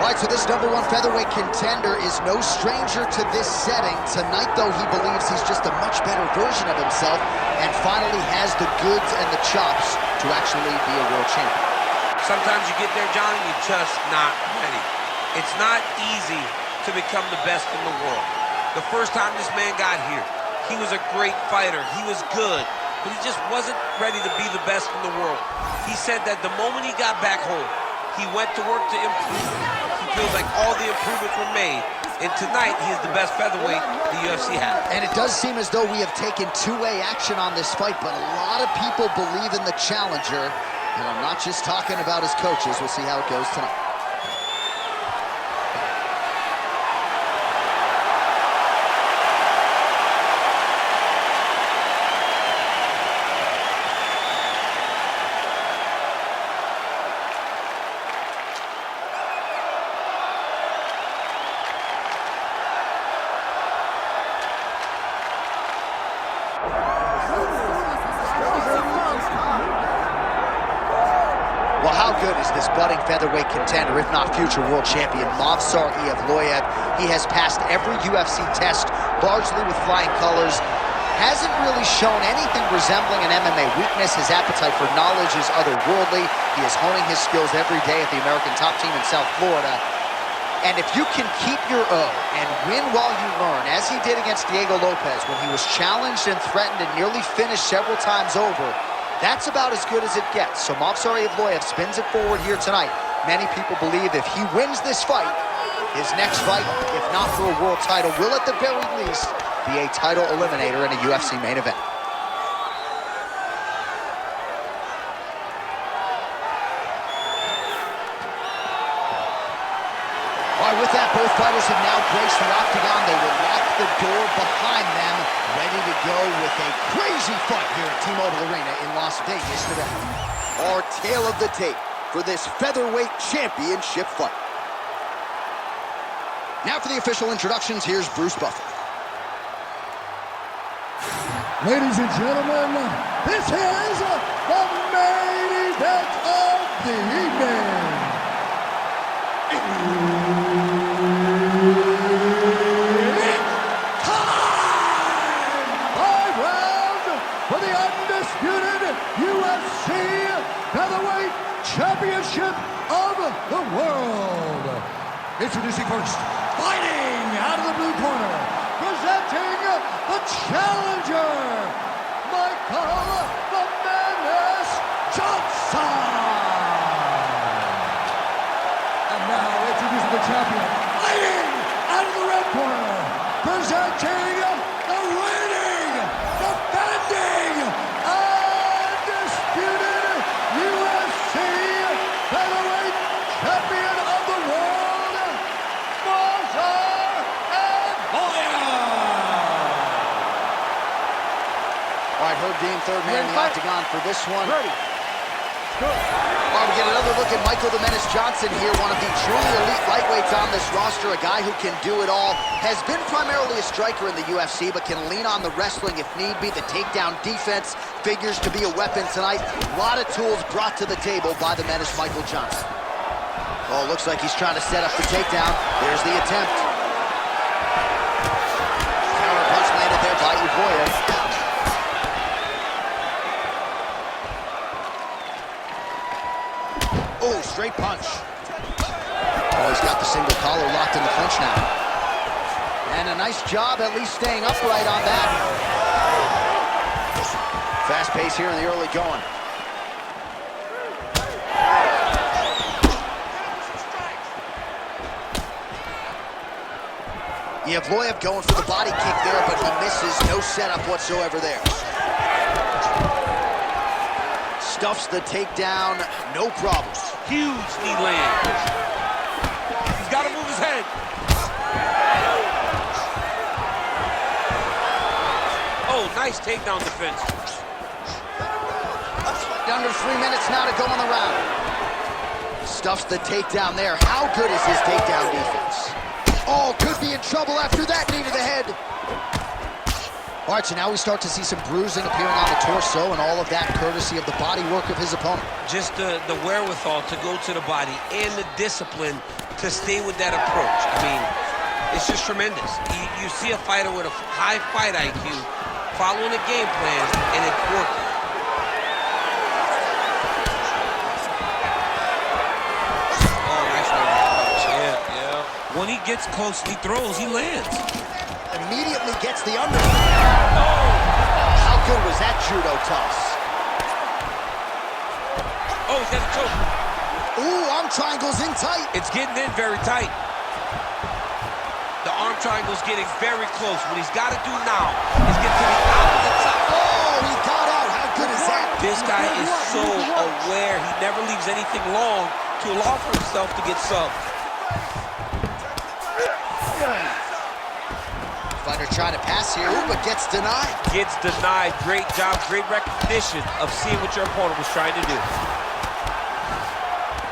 All right, so this #1 featherweight contender is no stranger to this setting. Tonight, though, he believes he's just a much better version of himself and finally has the goods and the chops to actually be a world champion. Sometimes you get there, Johnny, you're just not ready. It's not easy to become the best in the world. The first time this man got here, he was a great fighter. He was good, but he just wasn't ready to be the best in the world. He said that the moment he got back home, he went to work to improve. He feels like all the improvements were made. And tonight, he is the best featherweight the UFC has. And it does seem as though we have taken two-way action on this fight, but a lot of people believe in the challenger. And I'm not just talking about his coaches. We'll see how it goes tonight. Well, how good is this budding featherweight contender, if not future world champion, Movsar Evloev? He has passed every UFC test, largely with flying colors. Hasn't really shown anything resembling an MMA weakness. His appetite for knowledge is otherworldly. He is honing his skills every day at the American top team in South Florida. And if you can keep your O and win while you learn, as he did against Diego Lopez when he was challenged and threatened and nearly finished several times over, that's about as good as it gets. So Movsar Evloev spins it forward here tonight. Many people believe if he wins this fight, his next fight, if not for a world title, will at the very least be a title eliminator in a UFC main event. All right, with that, both fighters have now graced the octagon. They will lock the door behind them, ready to go with a crazy fight here at T-Mobile Arena in Las Vegas today. Our tale of the tape for this featherweight championship fight. Now for the official introductions, here's Bruce Buffer. Ladies and gentlemen, this is the main event of the evening. For the undisputed UFC Featherweight Championship of the World. Introducing first, fighting out of the blue corner, presenting the challenger, Michael "The Menace" Johnson. And now introducing the champion, fighting out of the red corner, presenting the reigning, defending, undisputed UFC Featherweight Champion of the World, Movsar Evloev. All right, Herb Dean, third man in the octagon for this one. Ready. Go. All right, we get another look at Michael "The Menace" Johnson here, one of the truly elite lightweights on this roster, a guy who can do it all. Has been primarily a striker in the UFC, but can lean on the wrestling if need be. The takedown defense figures to be a weapon tonight. A lot of tools brought to the table by "The Menace" Michael Johnson. Oh, looks like he's trying to set up the takedown. There's the attempt. Counter punch landed there by Evloev. Oh, straight punch. Oh, he's got the single collar locked in the clinch now. And a nice job at least staying upright on that. Fast pace here in the early going. Evloev going for the body kick there, but he misses. No setup whatsoever there. Stuffs the takedown, no problems. Huge knee land. He's got to move his head. Oh, nice takedown defense. Under 3 minutes now to go on the round. Stuffs the takedown there. How good is his takedown defense? Oh, could be in trouble after that knee to the head. All right, so now we start to see some bruising appearing on the torso, and all of that courtesy of the body work of his opponent. Just the wherewithal to go to the body and the discipline to stay with that approach. I mean, it's just tremendous. You see a fighter with a high fight IQ following a game plan, and it's working. Oh, nice punch. Yeah. When he gets close, he throws, he lands. Immediately gets the underhook. Oh, how good was that judo toss? Oh, he's got a choke. Ooh, arm triangle's in tight. It's getting in very tight. The arm triangle's getting very close. What he's got to do now is get to the opposite side. Oh, he got out. How good is that? This guy is so aware. He never leaves anything long to allow for himself to get subbed. Fighter trying to pass here, ooh, but gets denied. Gets denied. Great job, great recognition of seeing what your opponent was trying to do.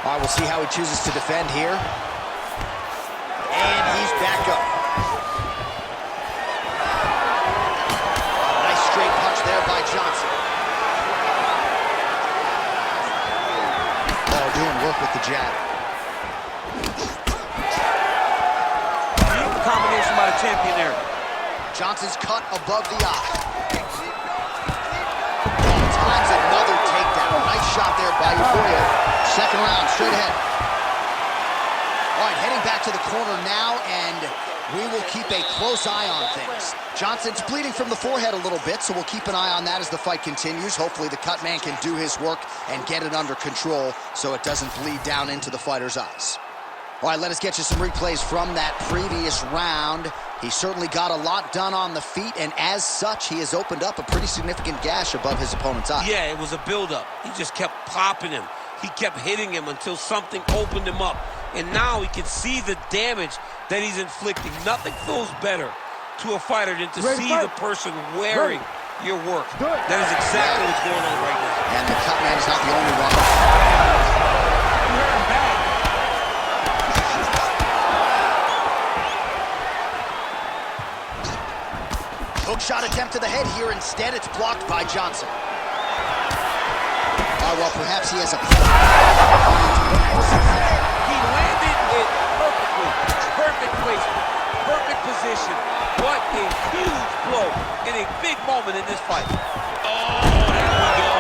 All right, we'll see how he chooses to defend here. And he's back up. Nice straight punch there by Johnson. Oh, doing work with the jab. Beautiful combination by the champion there. Johnson's cut above the eye. Times another takedown. Nice shot there by Evloev. Second round, straight ahead. All right, heading back to the corner now, and we will keep a close eye on things. Johnson's bleeding from the forehead a little bit, so we'll keep an eye on that as the fight continues. Hopefully the cut man can do his work and get it under control so it doesn't bleed down into the fighter's eyes. All right, let us get you some replays from that previous round. He certainly got a lot done on the feet, and as such, he has opened up a pretty significant gash above his opponent's eye. Yeah, it was a buildup. He just kept popping him. He kept hitting him until something opened him up. And now he can see the damage that he's inflicting. Nothing feels better to a fighter than to see the person wearing your work. That is exactly what's going on right now. And the cut man is not the only one. Hook shot attempt to the head here. Instead, it's blocked by Johnson. Well, perhaps he has a... He landed it perfectly. Perfect placement. Perfect position. What a huge blow in a big moment in this fight. Oh, there we go.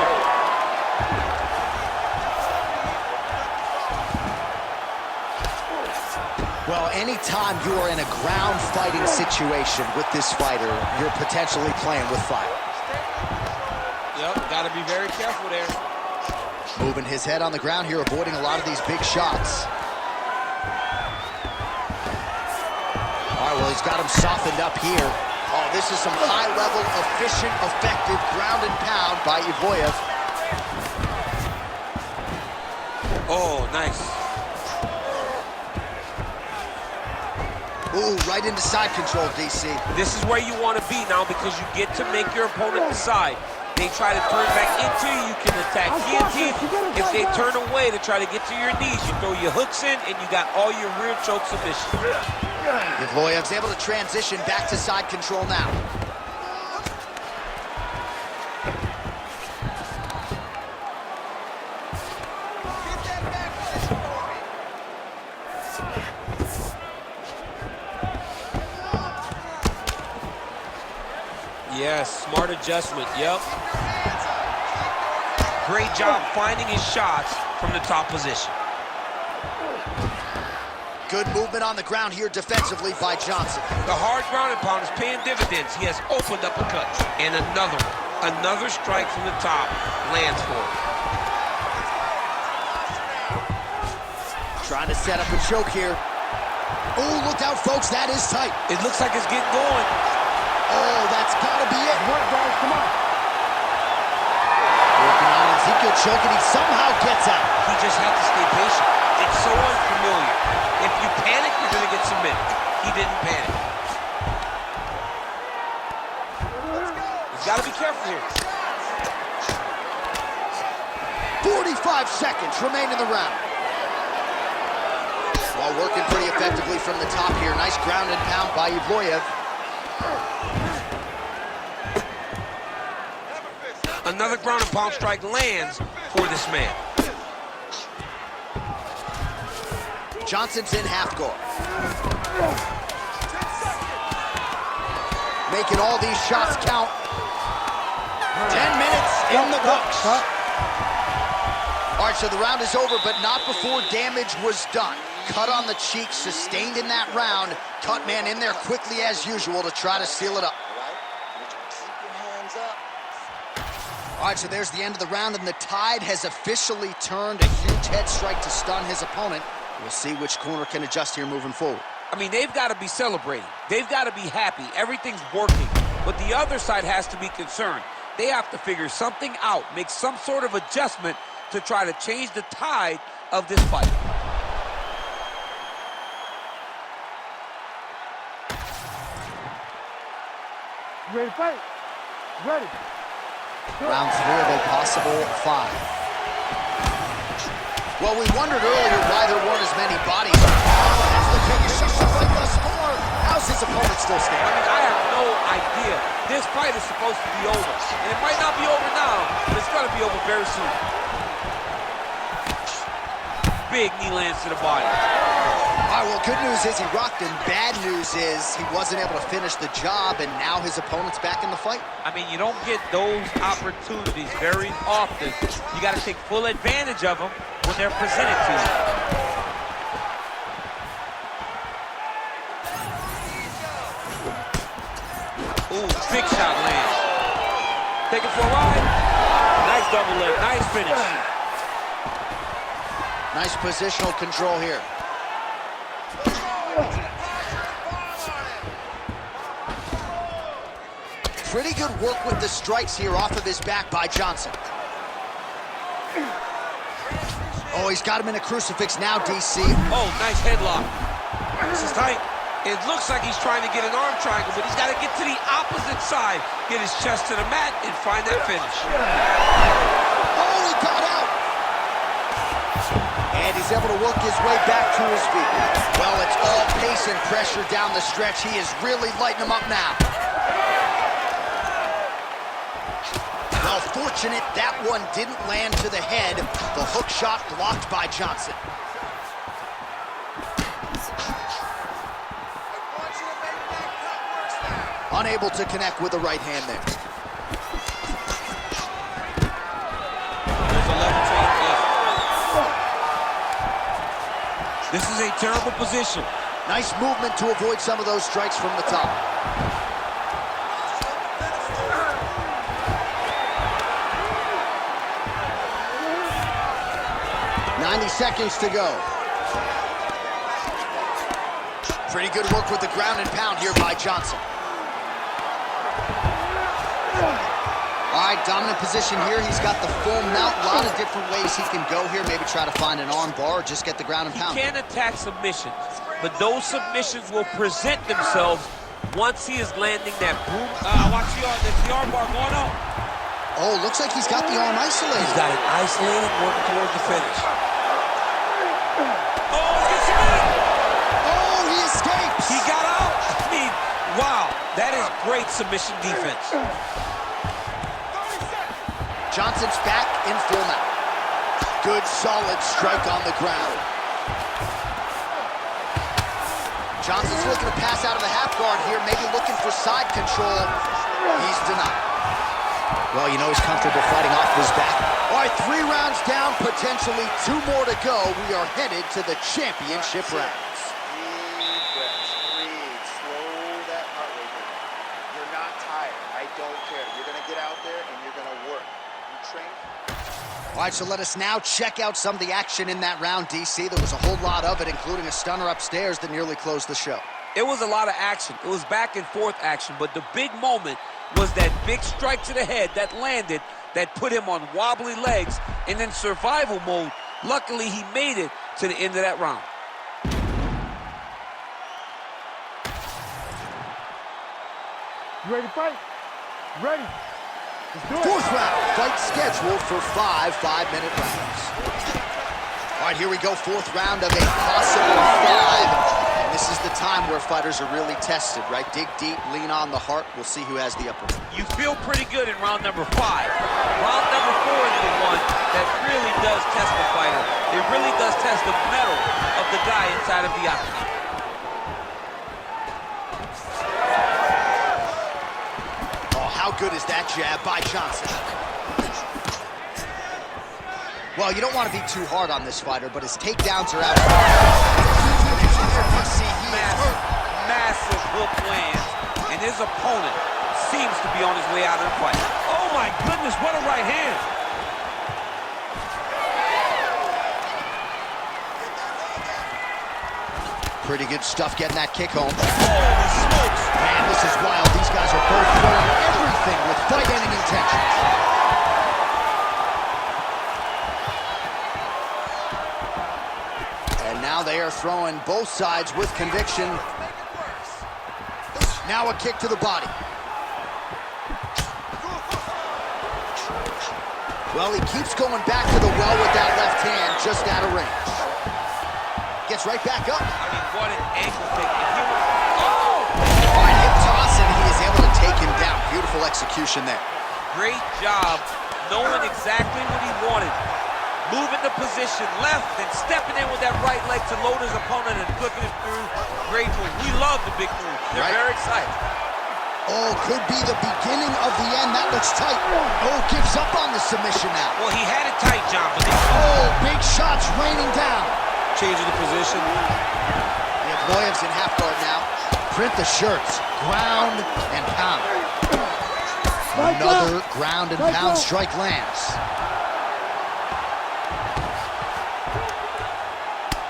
Well, anytime you are in a ground fighting situation with this fighter, you're potentially playing with fire. Yep, got to be very careful there. Moving his head on the ground here, avoiding a lot of these big shots. All right, well, he's got him softened up here. Oh, this is some high-level, efficient, effective ground and pound by Evloev. Oh, nice. Ooh, right into side control, DC. This is where you want to be now because you get to make your opponent decide. They try to turn back into you, you can attack guillotine. If they turn away to try to get to your knees, you throw your hooks in and you got all your rear choke submissions. Evloev's able to transition back to side control now. Yes, smart adjustment, yep. Great job finding his shots from the top position. Good movement on the ground here defensively by Johnson. The hard ground and pound is paying dividends. He has opened up a cut. And another one. Another strike from the top lands for him. Trying to set up a choke here. Oh, look out, folks. That is tight. It looks like it's getting going. Oh, that's got to be it. Work, guys, come on. Working on Ezekiel choke, and he somehow gets out. He just has to stay patient. It's so unfamiliar. If you panic, you're going to get submitted. He didn't panic. He's got to be careful here. 45 seconds remain in the round. While working pretty effectively from the top here. Nice ground and pound by Evloev. Another ground and pound strike lands for this man. Johnson's in half guard. Making all these shots count. 10 minutes in the books. All right, so the round is over, but not before damage was done. Cut on the cheek, sustained in that round. Cut man in there quickly as usual to try to seal it up. All right, so there's the end of the round, and the tide has officially turned. A huge head strike to stun his opponent. We'll see which corner can adjust here moving forward. I mean, they've got to be celebrating. They've got to be happy. Everything's working. But the other side has to be concerned. They have to figure something out, make some sort of adjustment to try to change the tide of this fight. Ready to fight? Ready. Round 3 of a possible 5. Well, we wondered earlier why there weren't as many bodies. That's the biggest fight thus far. How's his opponent still standing? I mean, I have no idea. This fight is supposed to be over. And it might not be over now, but it's going to be over very soon. Big knee lands to the body. All right, well, good news is he rocked him. Bad news is he wasn't able to finish the job, and now his opponent's back in the fight. I mean, you don't get those opportunities very often. You got to take full advantage of them when they're presented to you. Ooh, big shot lands. Take it for a ride. Nice double leg, nice finish. Nice positional control here. Pretty good work with the strikes here off of his back by Johnson. Oh, he's got him in a crucifix now, DC. Oh, nice headlock. This is tight. It looks like he's trying to get an arm triangle, but he's got to get to the opposite side, get his chest to the mat, and find that finish. Oh, he got out. And he's able to work his way back to his feet. Well, it's all pace and pressure down the stretch. He is really lighting him up now. Well, fortunate that one didn't land to the head. The hook shot blocked by Johnson. Unable to connect with the right hand there. There's a level change left. This is a terrible position. Nice movement to avoid some of those strikes from the top. Seconds to go. Pretty good work with the ground and pound here by Johnson. All right, dominant position here. He's got the full mount. A lot of different ways he can go here. Maybe try to find an arm bar or just get the ground and pound. He can attack submissions, but those submissions will present themselves once he is landing that boom. Watch the arm bar going up. Oh, looks like he's got the arm isolated. He's got it isolated, working towards the finish. He got out. I mean, wow, that is great submission defense. Johnson's back in full mount. Good, solid strike on the ground. Johnson's looking to pass out of the half guard here, maybe looking for side control. He's denied. Well, you know he's comfortable fighting off his back. All right, 3 rounds down, potentially 2 more to go. We are headed to the championship round. All right, so let us now check out some of the action in that round, DC. There was a whole lot of it, including a stunner upstairs that nearly closed the show. It was a lot of action. It was back and forth action, but the big moment was that big strike to the head that landed, that put him on wobbly legs and in survival mode. Luckily, he made it to the end of that round. You ready to fight? Ready. Fourth round, fight scheduled for 5 5-minute rounds. All right, here we go, 4th round of a possible 5. And this is the time where fighters are really tested, right? Dig deep, lean on the heart. We'll see who has the upper hand. You feel pretty good in round number 5. Round number 4 is the one that really does test the fighter. It really does test the mettle of the guy inside of the octagon. Oh, how good is that jab by Johnson? Well, you don't want to be too hard on this fighter, but his takedowns are out. Massive hook lands, and his opponent seems to be on his way out of the fight. Oh my goodness, what a right hand! Pretty good stuff getting that kick home. Holy smokes! Man, this is wild. These guys are both throwing everything with fight-ending intentions. And now they are throwing both sides with conviction. Now a kick to the body. Well, he keeps going back to the well with that left hand, just out of range. Gets right back up. I mean, what an ankle kick. All right, hip toss, and he is able to take him down. Beautiful execution there. Great job knowing exactly what he wanted. Moving the position left and stepping in with that right leg to load his opponent and flipping him through. Great move. We love the big moves. They're very exciting. Oh, could be the beginning of the end. That looks tight. Oh, gives up on the submission now. Well, he had it tight, John, but oh, big shots raining down. Changing the position. Evloev's in half guard now. Print the shirts. Ground and pound. Another ground and pound strike lands.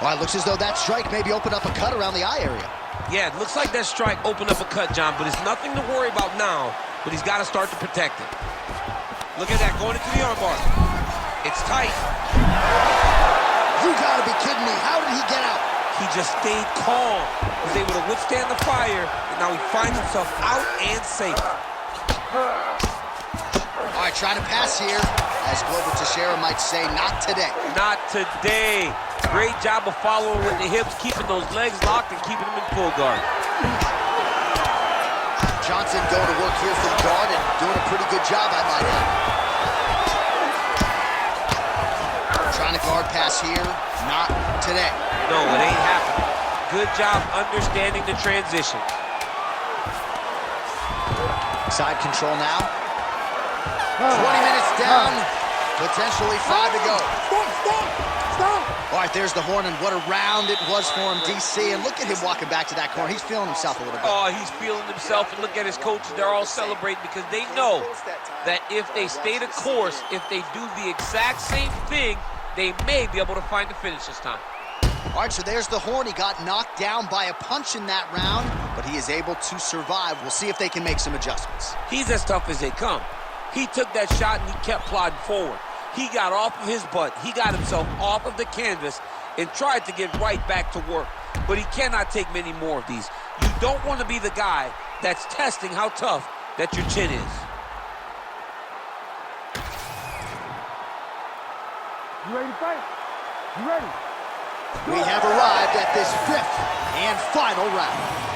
Well, it looks as though that strike maybe opened up a cut around the eye area. Yeah, it looks like that strike opened up a cut, John, but it's nothing to worry about now, but he's got to start to protect it. Look at that, going into the armbar. It's tight. You gotta be kidding me. How did he get out? He just stayed calm. He was able to withstand the fire, and now he finds himself out and safe. All right, trying to pass here. As Glover Teixeira might say, not today. Not today. Great job of following with the hips, keeping those legs locked and keeping them in full guard. Johnson going to work here from guard and doing a pretty good job, I might add. Trying to guard pass here, not today. No, it ain't happening. Good job understanding the transition. Side control now. 20 minutes down, potentially 5 to go. Stop! All right, there's the horn, and what a round it was for him, DC. And look at him walking back to that corner. He's feeling himself a little bit. Oh, he's feeling himself, and look at his coaches. They're all celebrating because they know that if they stay the course, if they do the exact same thing, they may be able to find the finish this time. All right, so there's the horn. He got knocked down by a punch in that round, but he is able to survive. We'll see if they can make some adjustments. He's as tough as they come. He took that shot and he kept plodding forward. He got off of his butt. He got himself off of the canvas and tried to get right back to work. But he cannot take many more of these. You don't want to be the guy that's testing how tough that your chin is. You ready to fight? You ready? We have arrived at this 5th and final round.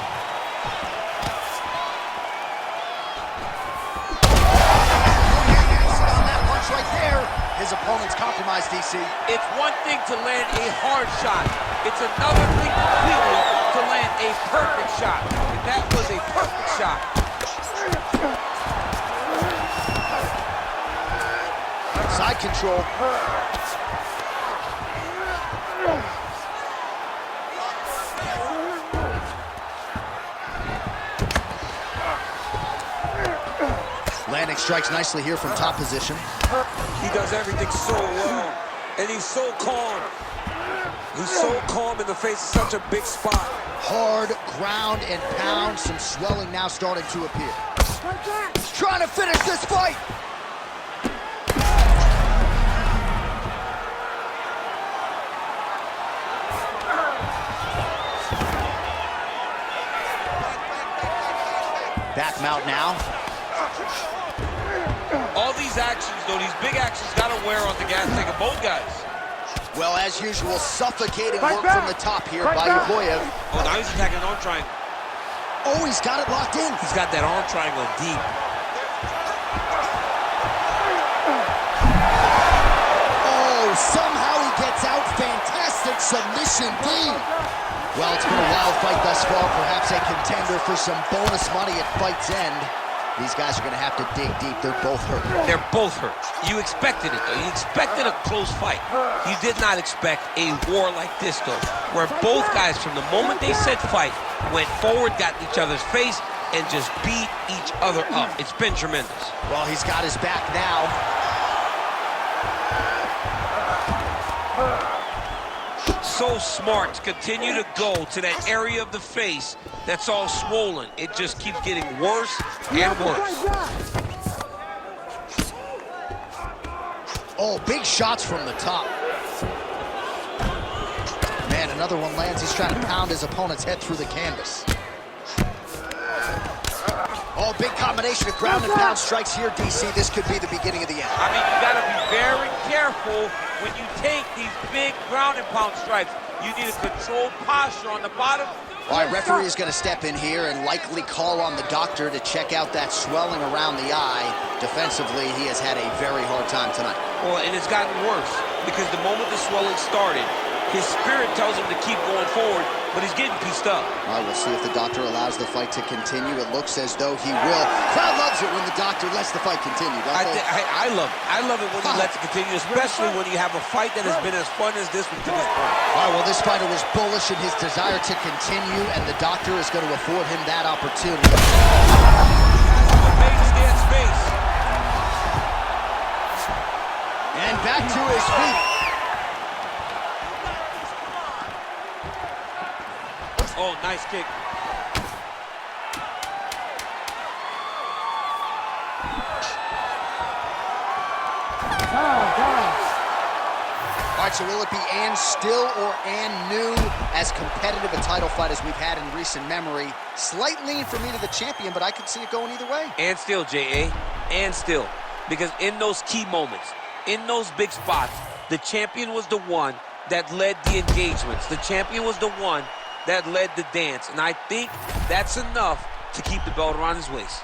Right there, his opponent's compromised, DC. It's one thing to land a hard shot. It's another thing completely to land a perfect shot. And that was a perfect shot. Side control. Landing strikes nicely here from top position. He does everything so well, and he's so calm. He's so calm in the face of such a big spot. Hard ground and pound. Some swelling now starting to appear. He's trying to finish this fight. Back mount now. All these actions, though, these big actions, got to wear on the gas tank of both guys. Well, as usual, suffocating work from the top here by Evloev. Oh, now he's attacking an arm triangle. Oh, he's got it locked in. He's got that arm triangle deep. Oh, somehow he gets out Yes, indeed. Well, it's been a wild fight thus far. Perhaps a contender for some bonus money at fight's end. These guys are going to have to dig deep. They're both hurt. They're both hurt. You expected it, though. You expected a close fight. You did not expect a war like this, though, where both guys, from the moment they said fight, went forward, got in each other's face, and just beat each other up. It's been tremendous. Well, he's got his back now. So smart to continue to go to that area of the face that's all swollen. It just keeps getting worse and worse. Oh, big shots from the top. Man, another one lands. He's trying to pound his opponent's head through the canvas. Oh, big combination of ground and pound strikes here, DC. This could be the beginning of the end. I mean, you got to be very careful when you take these big ground and pound strikes. You need a controlled posture on the bottom. All right, referee is going to step in here and likely call on the doctor to check out that swelling around the eye. Defensively, he has had a very hard time tonight. Well, and it's gotten worse because the moment the swelling started, his spirit tells him to keep going forward, but he's getting pieced up. All right, we'll see if the doctor allows the fight to continue. It looks as though he will. Crowd loves it when the doctor lets the fight continue, don't they? I love it. I love it when he lets it continue, especially when you have a fight that has been as fun as this one to this point. All right, well, this fighter was bullish in his desire to continue, and the doctor is going to afford him that opportunity. Stand space. And back to his feet. Oh, nice kick. All right, so will it be and still or and new? As competitive a title fight as we've had in recent memory. Slight lean for me to the champion, but I could see it going either way. And still, J.A., and still. Because in those key moments, in those big spots, the champion was the one that led the engagements. The champion was the one that led the dance. And I think that's enough to keep the belt around his waist.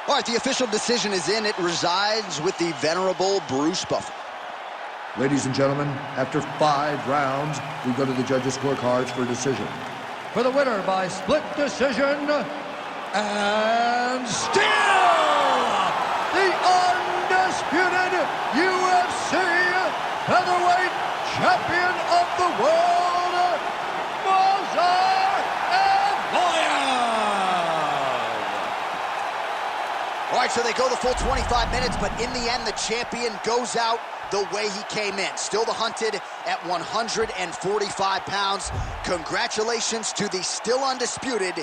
All right, the official decision is in. It resides with the venerable Bruce Buffer. Ladies and gentlemen, after 5 rounds, we go to the judges' scorecards for a decision. For the winner by split decision, and still the undisputed UFC featherweight champion of the world, Movsar Evloev. All right, so they go the full 25 minutes, but in the end, the champion goes out the way he came in. Still the hunted at 145 pounds. Congratulations to the still undisputed